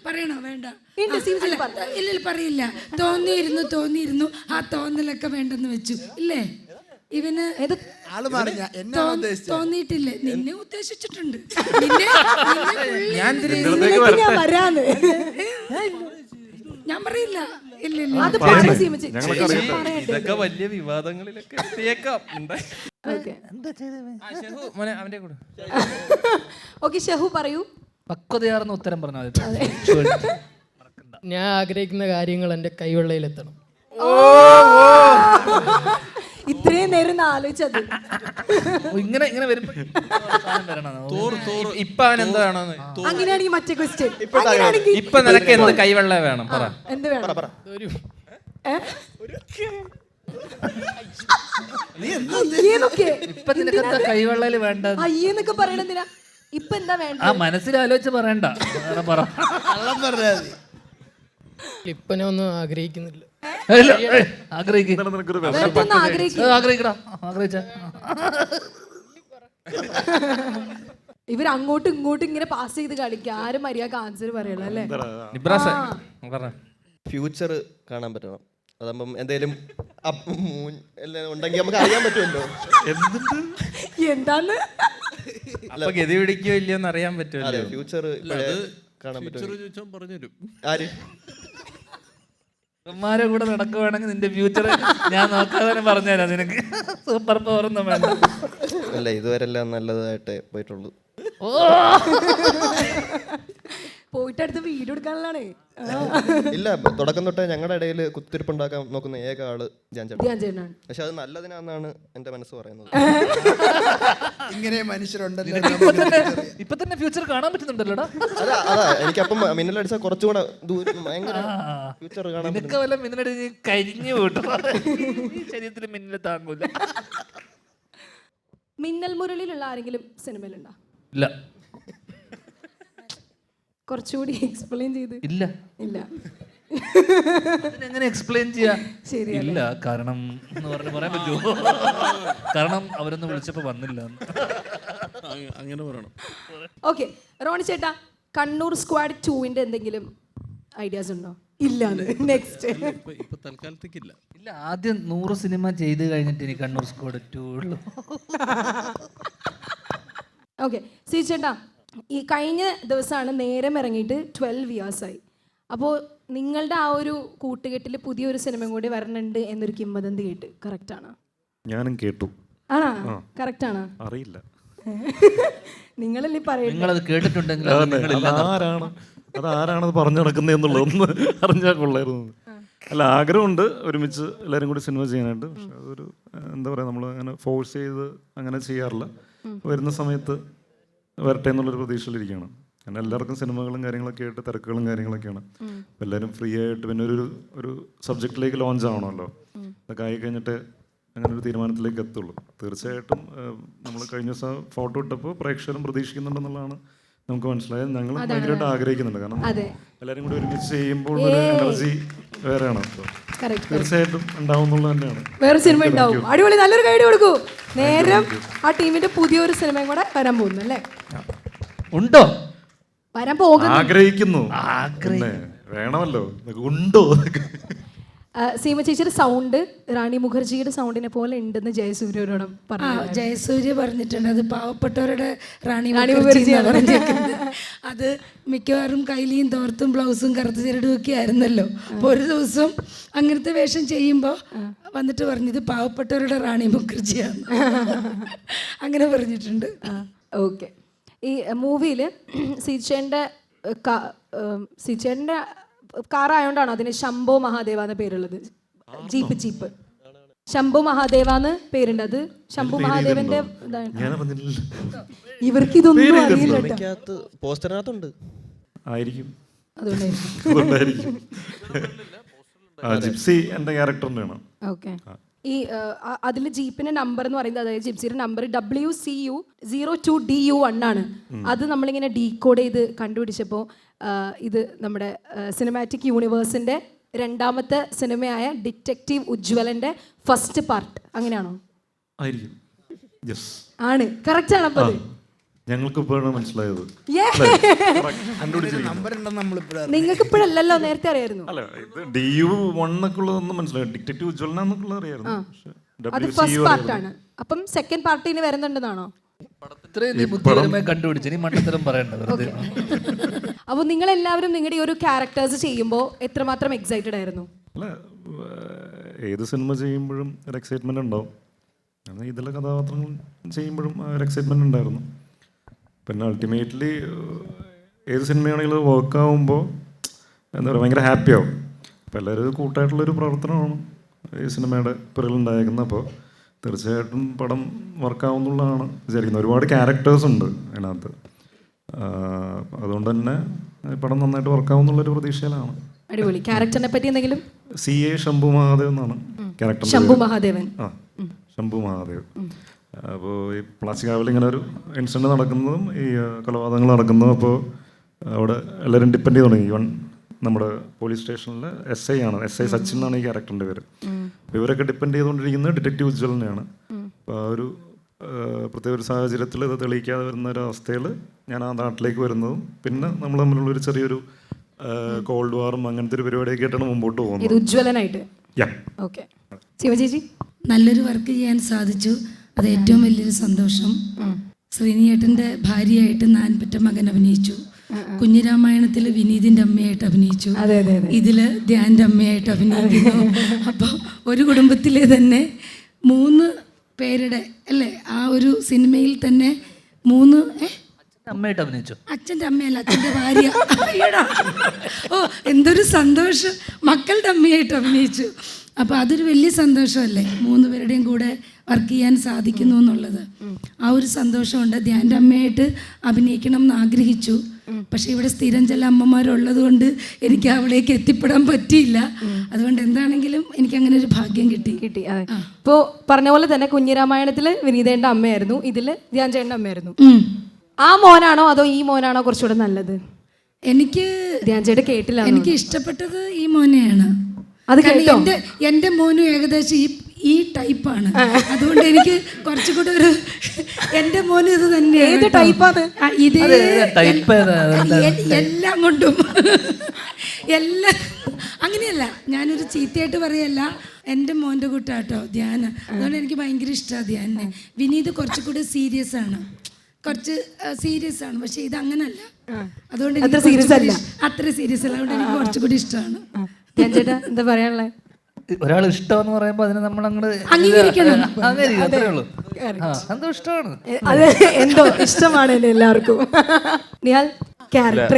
പറയണോ? വേണ്ട, ഇല്ല പറയില്ല. തോന്നിയിരുന്നു. ആ തോന്നലൊക്കെ വേണ്ടെന്ന് വെച്ചു. ഇല്ലേ? ഇവന് തോന്നിയിട്ടില്ലേ? നിന്നെ ഉദ്ദേശിച്ചിട്ടുണ്ട്. ഞാൻ പറയില്ല. ഇല്ല ഇതൊക്കെ വലിയ വിവാദങ്ങളിലൊക്കെ എത്തിയേക്കാം. അവന്റെ കൂടെ ഓക്കെ ഷഹു പറയൂ. പക്വതയാർന്ന ഉത്തരം പറഞ്ഞാൽ ഞാൻ ആഗ്രഹിക്കുന്ന കാര്യങ്ങൾ എൻ്റെ കൈവെള്ളയിലെത്തണം. ഇത്രയും നേരം ആലോചിച്ചത് ഇങ്ങനെ വരുമ്പോ ഇപ്പൊ അവൻ എന്താണോ? അങ്ങനെയാണെങ്കിൽ മറ്റേ ക്വസ്റ്റ്യൻ. ഇപ്പൊ നിനക്ക് എന്ത് കൈവെള്ള വേണം? പറ. എന്ത് വേണം? ഇപ്പൊ നിനക്ക് എന്താ കൈവെള്ളയില് വേണ്ട? അയ്യെന്നൊക്കെ പറയണെന്തിനാ? ഇപ്പൊ എന്താ വേണ്ട? ആ മനസ്സിലാലോചിച്ച് പറയണ്ട. പറ. ഇപ്പൊ ഞാൻ ഒന്നും ആഗ്രഹിക്കുന്നില്ല. ഇവർ അങ്ങോട്ടും ഇങ്ങോട്ടും ഇങ്ങനെ പാസ് ചെയ്ത് കളിക്കുക. ആരും മര്യാദ ആൻസർ പറയണം അല്ലേ? ഫ്യൂച്ചർ കാണാൻ പറ്റണം. അതാകുമ്പം എന്തെങ്കിലും ഉണ്ടെങ്കിൽ നമുക്ക് അറിയാൻ പറ്റുമല്ലോ. എന്താന്ന് അപ്പൊ ഗതി പിടിക്കോ ഇല്ലയോന്ന് അറിയാൻ പറ്റുമല്ലോ. ഫ്യൂച്ചർ കാണാൻ പറ്റും. പറഞ്ഞുതരും. ആര് രെ കൂടെ നടക്കുവാണെങ്കിൽ നിന്റെ ഫ്യൂച്ചർ ഞാൻ നോക്കാതെ പറഞ്ഞുതരാം നിനക്ക്. സൂപ്പർ പവർ ഒന്നും വേണ്ട. അല്ല, ഇതുവരെല്ലാം നല്ലതായിട്ടേ പോയിട്ടുള്ളൂ. പോയിട്ട് അടുത്ത് വീഡിയോ എടുക്കാനുള്ളതാണ്. ഇല്ല, തുടക്കം തൊട്ടേ ഞങ്ങളുടെ ഇടയിൽ കുത്തിരിപ്പുണ്ടാക്കാൻ നോക്കുന്ന ഏക ആള് ധ്യാൻ ചേട്ടനാണ്. പക്ഷെ അത് നല്ലതിനാന്നാണ് എന്റെ മനസ്സ് പറയുന്നത്. ഇങ്ങനെ മനുഷ്യരുണ്ടല്ലോ. ഇപ്പൊ തന്നെ ഫ്യൂച്ചർ കാണാൻ പറ്റുന്നുണ്ടല്ലോടാ. അതാ എനിക്കപ്പം മിന്നലടിച്ചാൽ കുറച്ചുകൂടെ ദൂരം ഭയങ്കര ഫ്യൂച്ചർ കാണാൻ പറ്റും. വല്ല മിന്നലടിച്ച് കരിഞ്ഞു കൂട്ടും. ശരീരത്തിൽ മിന്നൽ താങ്ങൂല. മിന്നൽ മുരളിയിലുള്ള ആരെങ്കിലും സിനിമയിലുണ്ടോ? ഇല്ല. കുറച്ചുകൂടി എക്സ്പ്ലെയിൻ ചെയ്ത്. ഇല്ല. എങ്ങനെ എക്സ്പ്ലെയിൻ ചെയ്യാ? ഇല്ല, കാരണം എന്ന് പറഞ്ഞ് പറയാൻ പറ്റുമോ? കാരണം അവരൊന്നും വിളിച്ചപ്പോ വന്നില്ല. അങ്ങനെ പറയണം. ഓക്കെ, റോണി ചേട്ടാ, കണ്ണൂർ സ്ക്വാഡ് 2 എന്തെങ്കിലും ഐഡിയാസ് ഉണ്ടോ? ഇല്ല. നെക്സ്റ്റ്. ഇപ്പൊ തൽക്കാലത്തേക്കില്ല. ഇല്ല, ആദ്യം 100 സിനിമ ചെയ്ത് കഴിഞ്ഞിട്ട് ഇനി കണ്ണൂർ സ്ക്വാഡ് 2 ഉള്ളൂ. ഓക്കെ, സി ചേട്ടാ, ഈ കഴിഞ്ഞ ദിവസമാണ് നേരം ഇറങ്ങിയിട്ട് 12 years ആയി. അപ്പോൾ നിങ്ങളുടെ ആ ഒരു കൂട്ടുകെട്ടിൽ പുതിയൊരു സിനിമ കൂടി വരണുണ്ട് എന്നൊരു കിംവദന്തി കേട്ട്, കറക്റ്റ് ആണോ? ഞാനും കേട്ടു. ആണോ? കറക്റ്റ് ആണോ? അറിയില്ല. നിങ്ങളല്ലേ പറയുന്നത്. നിങ്ങളത് കേട്ടിട്ടുണ്ടെങ്കിൽ അത് നിങ്ങളില്ല. അതാരാണത് പറഞ്ഞു നടക്കുന്നതെന്നുള്ളത് ഒന്ന് അറിഞ്ഞാൽ കൊള്ളായിരുന്നു. അല്ല, ആഗ്രഹമുണ്ട് ഒരുമിച്ച് എല്ലാവരും കൂടി സിനിമ ചെയ്യാനായിട്ട്. പക്ഷെ അതൊരു എന്താ പറയുക, നമ്മൾ അങ്ങനെ ഫോഴ്സ് ചെയ്ത് അങ്ങനെ ചെയ്യാറില്ല. വരുന്ന സമയത്ത് വരട്ടെ എന്നുള്ളൊരു പ്രതീക്ഷയിലിരിക്കുകയാണ്. കാരണം എല്ലാവർക്കും സിനിമകളും കാര്യങ്ങളൊക്കെ ആയിട്ട് തിരക്കുകളും കാര്യങ്ങളൊക്കെയാണ്. അപ്പം എല്ലാവരും ഫ്രീ ആയിട്ട് പിന്നെ ഒരു സബ്ജക്റ്റിലേക്ക് ലോഞ്ച് ആവണമല്ലോ. അതൊക്കെ ആയി കഴിഞ്ഞിട്ട് അങ്ങനെ ഒരു തീരുമാനത്തിലേക്ക് എത്തുള്ളൂ. തീർച്ചയായിട്ടും നമ്മൾ കഴിഞ്ഞ ദിവസം ഫോട്ടോ ഇട്ടപ്പോൾ പ്രേക്ഷകരും പ്രതീക്ഷിക്കുന്നുണ്ടെന്നുള്ളതാണ് നമുക്ക് മനസ്സിലായത്. ഞങ്ങൾ ഭയങ്കരമായിട്ട് ആഗ്രഹിക്കുന്നുണ്ട്. കാരണം എല്ലാവരും കൂടി ഒരുമിച്ച് ചെയ്യുമ്പോൾ ഒരു എനർജി വേറെയാണ്. അപ്പോൾ തീർച്ചയായിട്ടും ഉണ്ടാവും എന്നുള്ളത് തന്നെയാണ്. വേറെ സിനിമ ഉണ്ടാവും. അടിപൊളി, നല്ലൊരു ഗൈഡ് കൊടുക്കൂ. നേരം ആ ടീമിന്റെ പുതിയൊരു സിനിമയും കൂടെ വരാൻ പോകുന്നു അല്ലേ? ഉണ്ടോ? വരാൻ പോകുന്നു. ആഗ്രഹിക്കുന്നു. വേണമല്ലോ, ഉണ്ടോ? സീമ ചേച്ചിയുടെ സൗണ്ട് റാണി മുഖർജിയുടെ സൗണ്ടിനെ പോലെ ഉണ്ടെന്ന് ജയസൂര്യനോട് പറഞ്ഞു. ജയസൂര്യ പറഞ്ഞിട്ടുണ്ട് അത് പാവപ്പെട്ടവരുടെ റാണി മുഖർജിയാണ് പറഞ്ഞേക്കുന്നത്. അത് മിക്കവാറും കൈലിയും തോർത്തും ബ്ലൗസും കറുത്ത ചരടും ഒക്കെ ആയിരുന്നല്ലോ. അപ്പോൾ ഒരു ദിവസം അങ്ങനത്തെ വേഷം ചെയ്യുമ്പോൾ വന്നിട്ട് പറഞ്ഞത് പാവപ്പെട്ടവരുടെ റാണി മുഖർജിയാണ്. അങ്ങനെ പറഞ്ഞിട്ടുണ്ട്. ഓക്കെ. ഈ മൂവിയിൽ സീച്ചേൻ്റെ കാറായോണ്ടാണ് അതിന് ശംഭോ മഹാദേവ എന്ന പേരുള്ളത്. ജീപ്പ് ശംഭു മഹാദേവ എന്ന് പേരുണ്ട്. അത് ശംഭു മഹാദേവന്റെ ഇവർക്ക് ഇതൊന്നും അറിയില്ല. പോസ്റ്ററിനകത്തുണ്ട് ആയിരിക്കും. അതുകൊണ്ടായിരിക്കും. ജിപ്സി എൻ്റെ ക്യാരക്ടറിൻ്റെ ആണ്. ഓക്കെ. ഈ അതിൽ ജീപ്പിന്റെ നമ്പർ എന്ന് പറയുന്നത്, അതായത് ജിപ്സിയുടെ നമ്പർ WCU 02DU1 ആണ്. അത് നമ്മളിങ്ങനെ ഡീകോഡ് ചെയ്ത് കണ്ടുപിടിച്ചപ്പോൾ ഇത് നമ്മുടെ സിനിമാറ്റിക് യൂണിവേഴ്സിന്റെ രണ്ടാമത്തെ സിനിമയായ ഡിറ്റക്റ്റീവ് ഉജ്വലന്റെ ഫസ്റ്റ് പാർട്ട്. അങ്ങനെയാണോ? ആയിരിക്കും. യെസ്, ആണ്. കറക്റ്റ് ആണ്. അപ്പോൾ ഞങ്ങൾക്ക് ഇപ്പോഴാണ് മനസ്സിലായത്. നിങ്ങൾക്ക് ഇപ്പോഴല്ലല്ലോ, നേരത്തെ അറിയായിരുന്നു. അല്ല, ഇത് DU1 എന്നൊക്കെ ഉള്ളതൊന്നും മനസ്സിലായി. ഡിറ്റക്റ്റീവ് ഉജ്വലന എന്നൊക്കെ ഉള്ളത് അറിയായിരുന്നു. അത് ഫസ്റ്റ് പാർട്ടാണ്. അപ്പം സെക്കൻഡ് പാർട്ട് ഇനി വരുന്നുണ്ടെന്നാണോ? ഇത്രയും ബുദ്ധിപരമായി കണ്ടുപിടിച്ചു. ഇനി മണ്ടത്തരം പറയണ്ട വെറുതെ. അപ്പോൾ നിങ്ങളെല്ലാവരും നിങ്ങളുടെ ഈ ഒരു ക്യാരക്ടേഴ്സ് ചെയ്യുമ്പോൾ എത്രമാത്രം എക്സൈറ്റഡ് ആയിരുന്നു? അല്ല, ഏത് സിനിമ ചെയ്യുമ്പോഴും ഒരു എക്സൈറ്റ്മെന്റ് ഉണ്ടാവും. ഇതിലെ കഥാപാത്രങ്ങൾ ചെയ്യുമ്പോഴും ഒരു എക്സൈറ്റ്മെന്റ് ഉണ്ടായിരുന്നു. പിന്നെ അൾട്ടിമേറ്റ്ലി ഏത് സിനിമയാണെങ്കിലും വർക്കാവുമ്പോൾ എന്താ പറയുക, ഭയങ്കര ഹാപ്പിയാവും. അപ്പോൾ എല്ലാവരും കൂട്ടായിട്ടുള്ളൊരു പ്രവർത്തനമാണ് ഈ സിനിമയുടെ പിറകിലുണ്ടായിരിക്കുന്നത്. അപ്പോൾ തീർച്ചയായിട്ടും പടം വർക്കാവുന്നുള്ളതാണ് വിചാരിക്കുന്നത്. ഒരുപാട് ക്യാരക്ടേഴ്സ് ഉണ്ട് അതിനകത്ത്. അതുകൊണ്ട് തന്നെ പടം നന്നായിട്ട് വർക്കാവുന്നുള്ളൊരു പ്രതീക്ഷയിലാണ്. അടിപൊളി. ക്യാരക്ടറിനെ പറ്റി എന്തെങ്കിലും? CA ശംഭു മഹാദേവ് എന്നാണ് ക്യാരക്ടർ. ശംഭു മഹാദേവൻ. ശംഭു മഹാദേവ്. അപ്പോൾ ഈ പ്ലാച്ചിക്കാവിൽ ഇങ്ങനെ ഒരു ഇൻസിഡൻറ്റ് നടക്കുന്നതും ഈ കൊലപാതകങ്ങൾ നടക്കുന്നതും അപ്പോൾ അവിടെ എല്ലാവരും ഡിപ്പെൻഡ് ചെയ്ത് തുടങ്ങി. ഈവൻ നമ്മുടെ പോലീസ് സ്റ്റേഷനിലെ SI ആണ്, SI സച്ചിൻ എന്നാണ് ഈ ക്യാരക്ടറിൻ്റെ പേര്. അപ്പോൾ ഇവരൊക്കെ ഡിപ്പെൻഡ് ചെയ്തുകൊണ്ടിരിക്കുന്നത് ഡിറ്റക്റ്റീവ് ഉജ്വലനെയാണ്. അപ്പോൾ ആ ഒരു പ്രത്യേക ഒരു സാഹചര്യത്തിൽ ഇത് തെളിയിക്കാതെ വരുന്ന ഒരു അവസ്ഥയിൽ ഞാൻ ആ നാട്ടിലേക്ക് വരുന്നതും പിന്നെ നമ്മൾ തമ്മിലുള്ളൊരു ചെറിയൊരു കോൾഡ് വാറും അങ്ങനത്തെ ഒരു പരിപാടിയൊക്കെ ആയിട്ടാണ് മുമ്പോട്ട് പോകുന്നത്. ഉജ്വലനായിട്ട്. ഓക്കെ. ശിവചേച്ചി, നല്ലൊരു വർക്ക് ചെയ്യാൻ സാധിച്ചു. അത് ഏറ്റവും വലിയൊരു സന്തോഷം. ശ്രീനിയേട്ടൻ്റെ ഭാര്യയായിട്ട് നാൻപറ്റ മകൻ അഭിനയിച്ചു. കുഞ്ഞിരാമായണത്തിൽ വിനീതിൻ്റെ അമ്മയായിട്ട് അഭിനയിച്ചു. ഇതിൽ ധ്യാൻ്റെ അമ്മയായിട്ട് അഭിനയിക്കുന്നു. അപ്പോൾ ഒരു കുടുംബത്തിലെ തന്നെ 3 പേരുടെ അല്ലേ ആ ഒരു സിനിമയിൽ തന്നെ 3 അമ്മയായിട്ട് അഭിനയിച്ചു. അച്ഛൻ്റെ അമ്മയല്ല, അച്ഛൻ്റെ ഭാര്യ. ഓ, എന്തൊരു സന്തോഷം. മക്കളുടെ അമ്മയായിട്ട് അഭിനയിച്ചു. അപ്പോൾ അതൊരു വലിയ സന്തോഷമല്ലേ, 3 പേരുടെയും കൂടെ വർക്ക് ചെയ്യാൻ സാധിക്കുന്നു എന്നുള്ളത്. ആ ഒരു സന്തോഷമുണ്ട്. ധ്യാൻ്റെ അമ്മയായിട്ട് അഭിനയിക്കണം എന്ന് ആഗ്രഹിച്ചു. പക്ഷേ ഇവിടെ സ്ഥിരം ചില അമ്മമാരുള്ളത് കൊണ്ട് എനിക്ക് അവിടേക്ക് എത്തിപ്പെടാൻ പറ്റിയില്ല. അതുകൊണ്ട് എന്താണെങ്കിലും എനിക്ക് അങ്ങനെ ഒരു ഭാഗ്യം കിട്ടി. അതെ. ഇപ്പോൾ പറഞ്ഞ പോലെ തന്നെ കുഞ്ഞിരാമായണത്തിൽ വിനീതേൻ്റെ അമ്മയായിരുന്നു, ഇതിൽ ധ്യാൻ ചേട്ടൻ്റെ അമ്മയായിരുന്നു. ആ മോനാണോ അതോ ഈ മോനാണോ കുറച്ചുകൂടെ നല്ലത്? എനിക്ക് ധ്യാൻ ചേട്ടൻ കേട്ടില്ല. എനിക്ക് ഇഷ്ടപ്പെട്ടത് ഈ മോനെയാണ്. അത് എൻ്റെ മോനും ഏകദേശം ഈ ടൈപ്പാണ്. അതുകൊണ്ട് എനിക്ക് കുറച്ചുകൂടെ ഒരു എൻ്റെ മോനും ഇത് തന്നെയാണ്. ഇതേ എല്ലാം കൊണ്ടും എല്ലാം അങ്ങനെയല്ല, ഞാനൊരു ചീത്തയായിട്ട് പറയല്ല. എൻ്റെ മോൻ്റെ കൂട്ടാട്ടോ ധ്യാന. അതുകൊണ്ട് എനിക്ക് ഭയങ്കര ഇഷ്ടമാണ് ധ്യാനെ. വിനീത് കുറച്ചുകൂടെ സീരിയസ് ആണ്, കുറച്ച് സീരിയസ് ആണ്. പക്ഷെ ഇത് അങ്ങനല്ല. അതുകൊണ്ട് അത്ര സീരിയസ് അല്ല. അതുകൊണ്ട് എനിക്ക് കുറച്ചുകൂടി ഇഷ്ടമാണ്. എന്താ പറയാനുള്ളത്? ഒരാൾ ഇഷ്ടം എന്ന് പറയുമ്പോൾ അതിനെ നമ്മൾ അങ്ങോട്ട് അംഗീകരിക്കണം. അത്രേ ഉള്ളൂ. എന്തോ ഇഷ്ടമാണ്. അത് എന്തോ ഇഷ്ടമാണ് എന്നെ എല്ലാവർക്കും. നിഹാൽ ക്യാരക്ടർ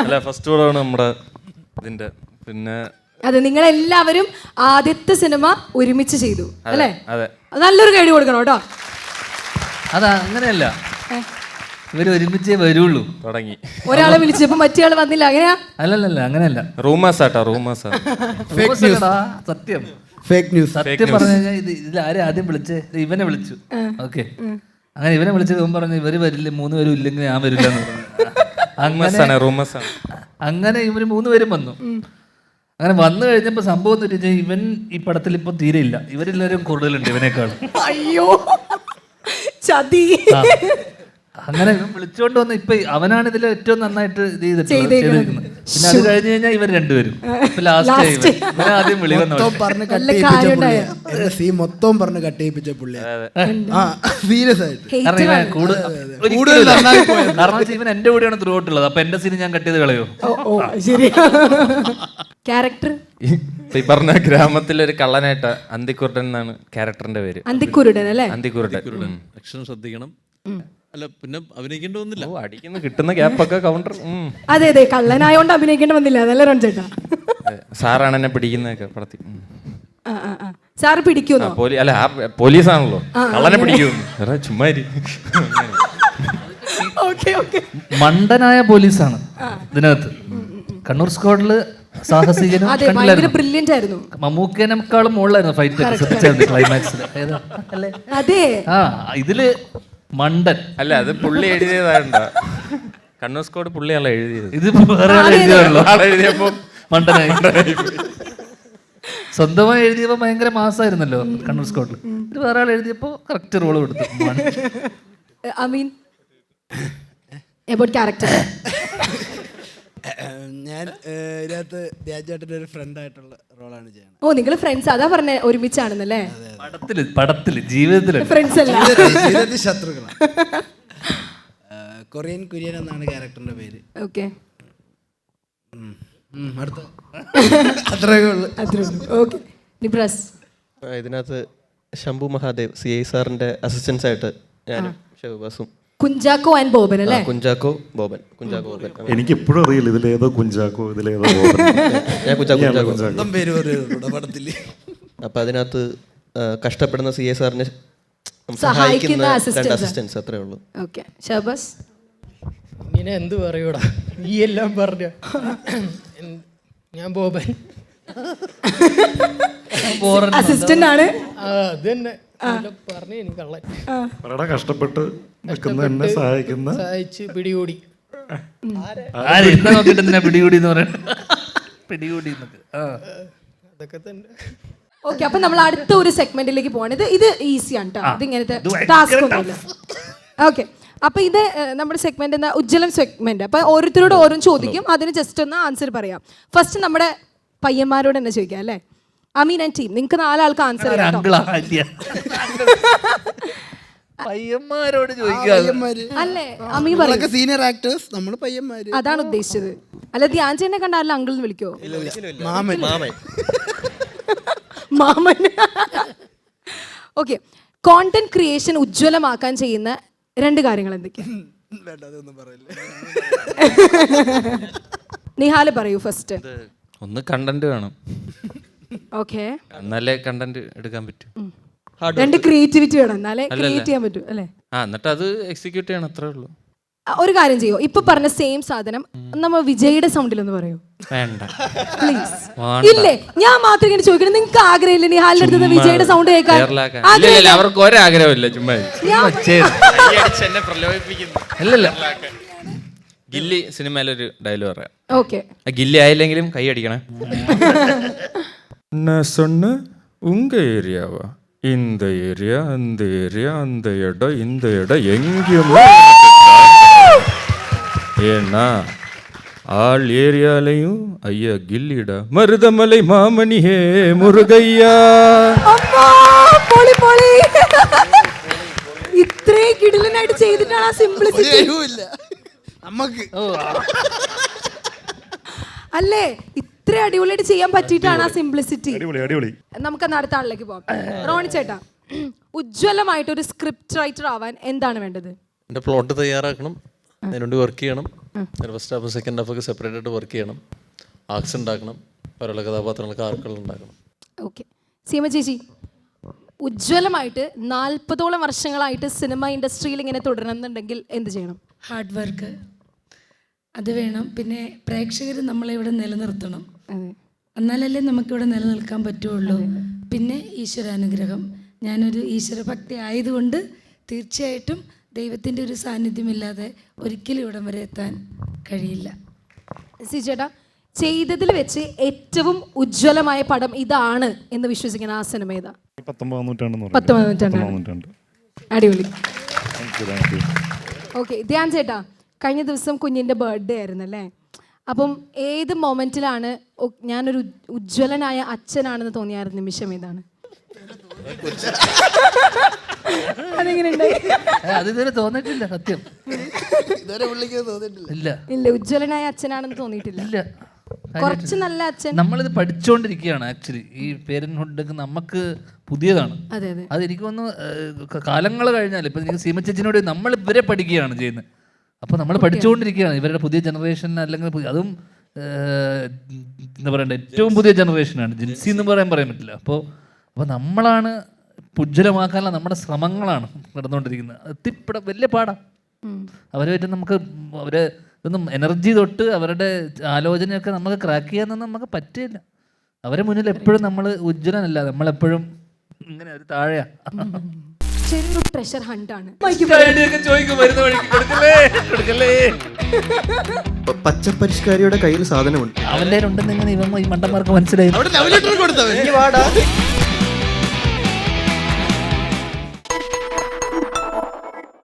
അല്ല ഫസ്റ്റ് പടമാണ് നമ്മുടെ ഇതിന്റെ. പിന്നെ അതെ, നിങ്ങളെല്ലാവരും ആദ്യത്തെ സിനിമ ഒരുമിച്ച് ചെയ്തു അല്ലേ? അതെ. നല്ലൊരു കൈ കൊടുക്കണം കേട്ടോ. അതാ അങ്ങനെയല്ല, ഇവര് ഒരുമിച്ചേ വരുള്ളൂ. തുടങ്ങി ഒരാളെ വിളിച്ചപ്പോ മറ്റേ ആള് വന്നില്ല, അങ്ങനെയാ? അല്ലല്ല അങ്ങനെയല്ല. റൂമേഴ്സ് ആട്ടോ, റൂമേഴ്സ്. സത്യം ഫേക്ക് ന്യൂസ്. സത്യം പറഞ്ഞു കഴിഞ്ഞാൽ ഇതിൽ ആരെ ആദ്യം വിളിച്ചേ? ഇവനെ വിളിച്ചു. ഓക്കെ, അങ്ങനെ ഇവനെ വിളിച്ചത് ഇവൻ പറഞ്ഞു ഇവര് വരില്ല, 3 പേരും ഇല്ലെങ്കിൽ ഞാൻ വരില്ല എന്ന് പറഞ്ഞു. അങ്ങനെ ഇവര് 3 പേരും വന്നു. അങ്ങനെ വന്നു കഴിഞ്ഞപ്പോ സംഭവം എന്ന് വെച്ചാൽ ഇവൻ ഈ പടത്തിൽ ഇപ്പൊ തീരെ ഇല്ല. ഇവരെല്ലാവരും കൂടുതലുണ്ട് ഇവനേക്കാൾ. അയ്യോ ചതി. അങ്ങനെ ഇവൻ വിളിച്ചോണ്ട് വന്ന് ഇപ്പൊ അവനാണ് ഇതിൽ ഏറ്റവും നന്നായിട്ട് ഇത് ചെയ്തിരിക്കുന്നത്. പിന്നെ അത് കഴിഞ്ഞ് കഴിഞ്ഞാൽ ഇവർ രണ്ടുപേരും ലാസ്റ്റ് ഇവൻ ആദ്യം വിളി വന്നു. സീ മൊത്തം പറഞ്ഞ് കട്ട് ചെയ്യിപ്പിച്ച പുള്ളി. സീരിയസ് ആയിട്ട് കാരണം ഇവൻ എന്റെ കൂടെയാണ് ത്രൂ ഔട്ടുള്ളത്. അപ്പൊ എന്റെ സീൻ ഞാൻ കട്ട് ചെയ്ത് കളയോ? ശരി. ക്യാരക്ടർ ഈ പറഞ്ഞ ഗ്രാമത്തിലൊരു കള്ളനായിട്ട് അന്തിക്കുരുടൻ എന്നാണ് ക്യാരക്ടറിന്റെ പേര്. അന്തിക്കുരുടൻ അല്ലേ? അന്തിക്കുരുടൻ. അക്ഷരം ശ്രദ്ധിക്കണം. അല്ല പിന്നെ അഭിനയിക്കേണ്ടി വന്നില്ല. അടിക്കുന്ന കിട്ടുന്ന ഗ്യാപ്പൊക്കെ കൗണ്ടർ. അതെ അതെ, കള്ളനായോണ്ട് അഭിനയിക്കേണ്ടി വന്നില്ല. അതല്ലേ റോൺ ചേട്ടാ? സാറാണ് എന്നെ പിടിക്കുന്നതൊക്കെ പടത്തി. സാറ് പിടിക്കുന്നു? അല്ല പോലീസാണല്ലോ, കള്ളനെ പിടിക്കുന്നു. ചുമ്മാ മണ്ടനായ പോലീസാണ് ഇതിനകത്ത്. കണ്ണൂർ സ്ക്വാഡില് സാഹസികനും ബ്രില്യന്റ് ആയിരുന്നു. മമ്മൂക്കേനേക്കാളും മുകളിലായിരുന്നു ഫൈറ്റ് ക്ലൈമാക്സിൽ. അതെ, ഇതില് മണ്ടൻ അല്ല, അത് പുള്ളി എഴുതിയതാണ്ട. കണ്ണൂർ സ്ക്വാഡ് പുള്ളിയാണല്ലോ എഴുതിയത്. ഇത് വേറെ എഴുതിയല്ലോ. എഴുതിയപ്പോ മണ്ടനായി. സ്വന്തമായി എഴുതിയപ്പോ ഭയങ്കര മാസമായിരുന്നല്ലോ കണ്ണൂർ സ്ക്വാഡിൽ. ഇത് വേറെ ആൾ എഴുതിയപ്പോ കറക്റ്റ് റോള് കൊടുത്തു. അമീൻ, അബൌട്ട് ക്യാരക്ടർ. ഞാൻ ഇതിനകത്ത് ധ്യാൻചേട്ടൻ്റെ ഒരു ഫ്രണ്ട് ആയിട്ടുള്ള റോളാണ് ചെയ്യുന്നത്. ഓ, നിങ്ങൾ ഫ്രണ്ട്സ്, അതാ പറഞ്ഞ ഒരുമിച്ചാണെന്നല്ലേ? പടത്തില് ജീവിതത്തില് ഫ്രണ്ട്സ് അല്ല, ജീവിതത്തിൽ ശത്രുക്കളാണ്. കൊറിയൻ കുര്യൻ എന്നാണ് ക്യാരക്ടറിന്റെ പേര്. ഓക്കെ, അടുത്ത അത്രേ ഉള്ളൂ. ഓക്കെ. നിബ്രാസ്. ഇതിനകത്ത് ശംഭു മഹാദേവ് CI സാറിന്റെ അസിസ്റ്റൻസ് ആയിട്ട് ഞാനും ഷഹബാസും. കുഞ്ചാക്കോ ആൻഡ് ബോബൻ അല്ലേ? കുഞ്ചാക്കോ ബോബൻ. എനിക്ക് എപ്പോഴും അറിയില്ല ഇതിലേതോ കുഞ്ചാക്കോ ഇതിലേതോ ബോബൻ. ഞാൻ കുഞ്ചാക്കോ പേര് പടത്തില്. അപ്പൊ അതിനകത്ത് കഷ്ടപ്പെടുന്ന CI സാറിനെ സഹായിക്കുന്ന 2 അസിസ്റ്റൻസ്, അത്രേ ഉള്ളൂ. ഓക്കെ. ഷഹബാസ്. ഇങ്ങനെ എന്ത് പറയൂടാ, ഈ എല്ലാം പറഞ്ഞ. ഞാൻ ബോബൻ, അസിസ്റ്റന്റ് ആണ്. അത് തന്നെ പറഞ്ഞു. എനിക്ക് കള്ളൻ കഷ്ടപ്പെട്ട് എന്നെ സഹായിച്ച് പിടികൂടി. പിടികൂടി എന്ന് പറയാ. പിടികൂടി അതൊക്കെ തന്നെ. ഓക്കെ, അപ്പൊ നമ്മൾ അടുത്ത ഒരു സെഗ്മെന്റിലേക്ക് പോവാണ്. ഇത് ഈസിയാണ് കേട്ടോ. ഇത് ഇങ്ങനത്തെ ടാസ്ക് ഒന്നുമില്ല. ഓക്കെ, അപ്പൊ ഇത് നമ്മുടെ സെഗ്മെന്റ് എന്താ? ഉജ്ജ്വലം സെഗ്മെന്റ്. അപ്പൊ ഓരോരുത്തരോട് ഓരോന്ന് ചോദിക്കും, അതിന് ജസ്റ്റ് ഒന്ന് ആൻസർ പറയാം. ഫസ്റ്റ് നമ്മുടെ പയ്യന്മാരോട് തന്നെ ചോദിക്കാം അല്ലേ? അമീൻ ആൻഡ് ടീം, നിങ്ങൾക്ക് 4 ആൾക്ക് ആൻസർ ചെയ്യാം. പയ്യന്മാരോട് ചോദിക്കാം അല്ലേ? അമീൻ പറയും. സീനിയർ ആക്ടേഴ്സ്, നമ്മൾ പയ്യന്മാര്. അതാണ് ഉദ്ദേശിച്ചത്. അല്ല, ധ്യാൻ ചേട്ടനെ കണ്ടാലും അങ്കിൾ എന്ന് വിളിക്കോ? മാമൻ. മാമൻ. ഓക്കെ, കോണ്ടന്റ് ക്രിയേഷൻ ഉജ്ജ്വലമാക്കാൻ ചെയ്യുന്ന 2 കാര്യങ്ങൾ എന്തൊക്കെയാ? നിഹാല് പറയൂ ഫസ്റ്റ്. ഒന്ന് കണ്ടന്റ് വേണം. ഓക്കെ, എന്നാലേ കണ്ടന്റ് എടുക്കാൻ പറ്റൂ. 2 ക്രിയേറ്റിവിറ്റി വേണം, എന്നാലേ ക്രിയേറ്റ് ചെയ്യാൻ പറ്റൂ അല്ലേ? എന്നിട്ട് അത് എക്സിക്യൂട്ട് ചെയ്യണം, അത്രേ ഉള്ളൂ. ഒരു കാര്യം ചെയ്യോ, ഇപ്പൊ പറഞ്ഞ സെയിം സാധനം നമ്മൾ വിജയുടെ സൗണ്ടിലൊന്ന് പറയൂ വേണ്ട പ്ലീസ്. ഇല്ലേ, ഞാൻ മാത്രം ഇങ്ങനെ ചോദിക്കണം. നിങ്ങൾക്ക് ആഗ്രഹമില്ല നിഹാലിന്റെ അടുത്ത് വിജയുടെ സൗണ്ട് കേൾക്കാൻ? അവർക്ക് ഒരാഗ്രഹമില്ല. ചുമ്മാ എന്നെ പ്രലോഭിപ്പിക്കുന്നു. ഗില്ലി സിനിമയിലൊരു ഡയലോഗ് പറയാം. ഓക്കെ, ഗില്ലി ആയില്ലെങ്കിലും കൈ അടിക്കണേ. ഉങ്ക ഏരിയാവാ இந்த ஏரியா அந்த ஏரியா அந்த இடம் இந்த இடம் எங்கேயுமே ஏன்னா ஆள் ஏரியாலையும் ஐயா கில்லிடா மருதமலை மாமணி ஹே முருகையா. ഇത്രയും കിടിലനായിട്ട് ചെയ്തിട്ടാണ് ആ സിംപ്ലിസിറ്റി അല്ലേ? ഇത്ര അടിപൊളിയായിട്ട് ചെയ്യാൻ പറ്റിയിട്ടാണ് ആ സിംപ്ലിസിറ്റി. നമുക്ക് അടുത്ത ആളിലേക്ക് പോകാം. റോണി ചേട്ടാ, ഉജ്ജ്വലമായിട്ടൊരു സ്ക്രിപ്റ്റ് റൈറ്റർ ആവാൻ എന്താണ് വേണ്ടത്? എൻ്റെ പ്ലോട്ട് തയ്യാറാക്കണം, അതിനുവേണ്ടി വർക്ക് ചെയ്യണം, ഫസ്റ്റ് ഹാഫും സെക്കൻഡ് ഹാഫൊക്കെ സെപ്പറേറ്റ് ആയിട്ട് വർക്ക് ചെയ്യണം, ആക്സ് ഉണ്ടാക്കണം, പല കഥാപാത്രങ്ങൾക്ക് ആർക്കുകൾ ഉണ്ടാക്കണം. ഓക്കെ, സീമ ചേച്ചി, ഉജ്ജ്വലമായിട്ട് 40ഓളം വർഷങ്ങളായിട്ട് സിനിമ ഇൻഡസ്ട്രിയിൽ ഇങ്ങനെ തുടരണമെന്നുണ്ടെങ്കിൽ എന്ത് ചെയ്യണം? ഹാർഡ് വർക്ക് അത് വേണം. പിന്നെ പ്രേക്ഷകർ നമ്മളെ ഇവിടെ നിലനിർത്തണം. എന്നാലല്ലേ നമുക്കിവിടെ നിലനിൽക്കാൻ പറ്റുള്ളൂ. പിന്നെ ഈശ്വരാനുഗ്രഹം. ഞാനൊരു ഈശ്വരഭക്തി ആയതുകൊണ്ട് തീർച്ചയായിട്ടും ദൈവത്തിൻ്റെ ഒരു സാന്നിധ്യമില്ലാതെ ഒരിക്കലും ഇവിടം വരെ എത്താൻ കഴിയില്ല. ചേട്ടാ, ചെയ്തതിൽ വെച്ച് ഏറ്റവും ഉജ്ജ്വലമായ പടം ഇതാണ് എന്ന് വിശ്വസിക്കുന്ന ആ സിനിമ ഏതാ? 19ാം നൂറ്റാണ്ടെന്ന് 19ാം നൂറ്റാണ്ട്. അടിപൊളി. ഓക്കെ, ധ്യാൻ ചേട്ടാ, കഴിഞ്ഞ ദിവസം കുഞ്ഞിൻ്റെ ബർത്ത്ഡേ ആയിരുന്നല്ലേ? അപ്പം ഏത് മൊമെന്റിലാണ് ഞാനൊരു ഉജ്ജ്വലനായ അച്ഛനാണെന്ന് തോന്നിയ നിമിഷം ഏതാണ്? അതെങ്ങനെയുണ്ട്? അത് ഇതുവരെ തോന്നിയിട്ടില്ല, സത്യം. ഇല്ല ഇല്ല, ഉജ്ജ്വലനായ അച്ഛനാണെന്ന് തോന്നിയിട്ടില്ല. ഇല്ല, കുറച്ച് നല്ല അച്ഛൻ. നമ്മളിത് പഠിച്ചുകൊണ്ടിരിക്കുകയാണ്. ആക്ച്വലി ഈ പേരൻഹുഡ് നമുക്ക് പുതിയതാണ്. അതെ അതെ, അത് എനിക്ക് തോന്നുന്നു കാലങ്ങൾ കഴിഞ്ഞാൽ ഇപ്പം എനിക്ക് സീമ ചേച്ചിനോട് നമ്മൾ ഇവരെ പഠിക്കുകയാണ് ചെയ്യുന്നത്. അപ്പോൾ നമ്മൾ പഠിച്ചുകൊണ്ടിരിക്കുകയാണ് ഇവരുടെ പുതിയ ജനറേഷൻ, അല്ലെങ്കിൽ അതും എന്താ പറയണ്ടേ, ഏറ്റവും പുതിയ ജനറേഷനാണ് ജിൻസി എന്ന് പറയാൻ പറ്റില്ല. അപ്പോൾ നമ്മളാണ് ഉജ്ജ്വലമാക്കാനുള്ള നമ്മുടെ ശ്രമങ്ങളാണ് നടന്നുകൊണ്ടിരിക്കുന്നത്. എത്തിപ്പെടാൻ വലിയ പാടാണ്. അവരുമായിട്ട് നമുക്ക് അവരെ ഇതൊന്നും എനർജി തൊട്ട് അവരുടെ ആലോചനയൊക്കെ നമുക്ക് ക്രാക്ക് ചെയ്യാനൊന്നും നമുക്ക് പറ്റില്ല. അവരെ മുന്നിൽ എപ്പോഴും നമ്മൾ ഉജ്ജ്വലനല്ല, നമ്മളെപ്പോഴും ഇങ്ങനെ ഒരു താഴെയാ. ചെറിയൊരു ട്രഷർ ഹണ്ടാണ്. പച്ചപ്പരിഷ്കാരിയുടെ കയ്യിൽ സാധനമുണ്ട്. അവൻ്റെ ഉണ്ടെന്ന് ഇങ്ങനെ ഇവ ഈ മണ്ടന്മാർക്ക് മനസ്സിലായി. അവിടെ ലവ് ലെറ്റർ കൊടുത്തവൻ.